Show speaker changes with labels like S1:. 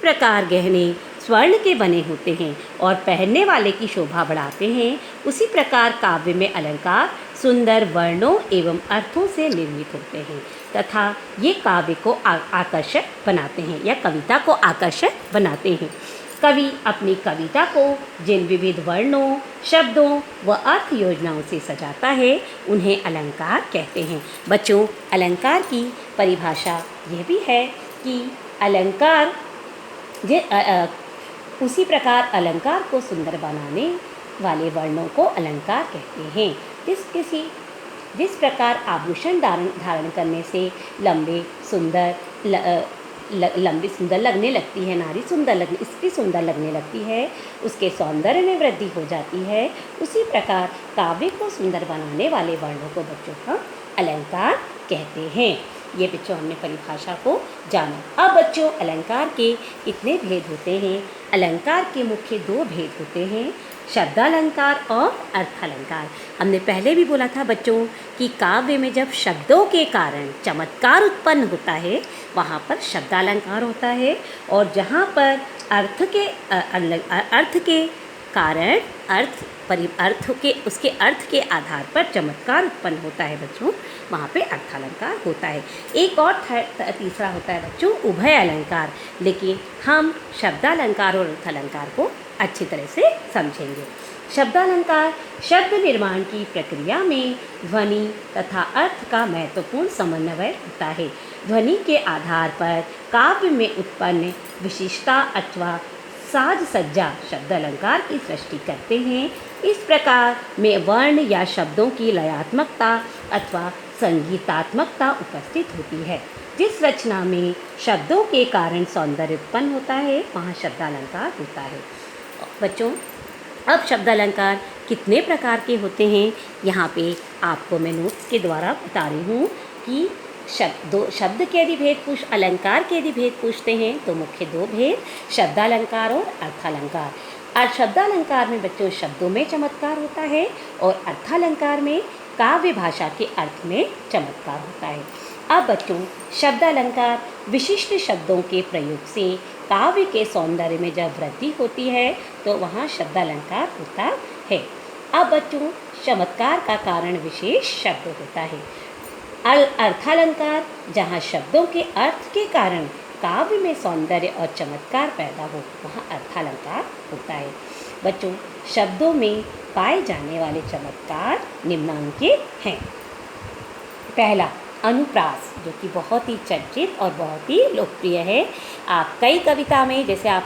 S1: प्रकार गहने स्वर्ण के बने होते हैं और पहनने वाले की शोभा बढ़ाते हैं, उसी प्रकार काव्य में अलंकार सुंदर वर्णों एवं अर्थों से निर्मित होते हैं तथा ये काव्य को आकर्षक बनाते हैं या कविता को आकर्षक बनाते हैं। कवि अपनी कविता को जिन विविध वर्णों, शब्दों व अर्थ योजनाओं से सजाता है उन्हें अलंकार कहते हैं। बच्चों, अलंकार की परिभाषा यह भी है कि अलंकार उसी प्रकार अलंकार को सुंदर बनाने वाले वर्णों को अलंकार कहते हैं। जिस प्रकार आभूषण धारण करने से लंबी सुंदर लगने लगती है, नारी स्त्री सुंदर लगने लगती है, उसके सौंदर्य में वृद्धि हो जाती है, उसी प्रकार काव्य को सुंदर बनाने वाले वर्णों को बच्चों हम अलंकार कहते हैं। ये बच्चों हमने परिभाषा को जाना। अब बच्चों, अलंकार के कितने भेद होते हैं? अलंकार के मुख्य 2 भेद होते हैं, शब्दालंकार और अर्थालंकार। हमने पहले भी बोला था बच्चों कि काव्य में जब शब्दों के कारण चमत्कार उत्पन्न होता है वहाँ पर शब्दालंकार होता है, और जहाँ पर अर्थ के कारण उसके अर्थ के आधार पर चमत्कार उत्पन्न होता है बच्चों, वहाँ पे अर्थालंकार होता है। एक और तीसरा होता है बच्चों उभय अलंकार, लेकिन हम शब्दालंकार और अर्थालंकार को अच्छी तरह से समझेंगे। शब्दालंकार शब्द निर्माण की प्रक्रिया में ध्वनि तथा अर्थ का महत्वपूर्ण समन्वय होता है। ध्वनि के आधार पर काव्य में उत्पन्न विशिष्टता अथवा साज सज्जा शब्दालंकार की सृष्टि करते हैं। इस प्रकार में वर्ण या शब्दों की लयात्मकता अथवा संगीतात्मकता उपस्थित होती है। जिस रचना में शब्दों के कारण सौंदर्य उत्पन्न होता है वहाँ शब्दालंकार होता है। बच्चों, अब शब्दालंकार कितने प्रकार के होते हैं यहाँ पे आपको मैं नोट्स के द्वारा बता रही हूँ कि शब्द के यदि भेद अलंकार के यदि भेद पूछते हैं तो मुख्य 2 भेद, शब्दालंकार और अर्थालंकार। और शब्दालंकार में बच्चों शब्दों में चमत्कार होता है और अर्थालंकार में काव्य भाषा के अर्थ में चमत्कार होता है। अब बच्चों, शब्दालंकार विशिष्ट शब्दों के प्रयोग से काव्य के सौंदर्य में जब वृद्धि होती है तो वहाँ शब्दालंकार होता है। अब बच्चों, चमत्कार का कारण विशेष शब्द होता है। अर्थालंकार जहाँ शब्दों के अर्थ के कारण काव्य में सौंदर्य और चमत्कार पैदा हो वहाँ अर्थालंकार होता है। बच्चों, शब्दों में पाए जाने वाले चमत्कार निम्नांकित हैं। पहला, अनुप्रास, जो कि बहुत ही चर्चित और बहुत ही लोकप्रिय है। आप कई कविता में, जैसे आप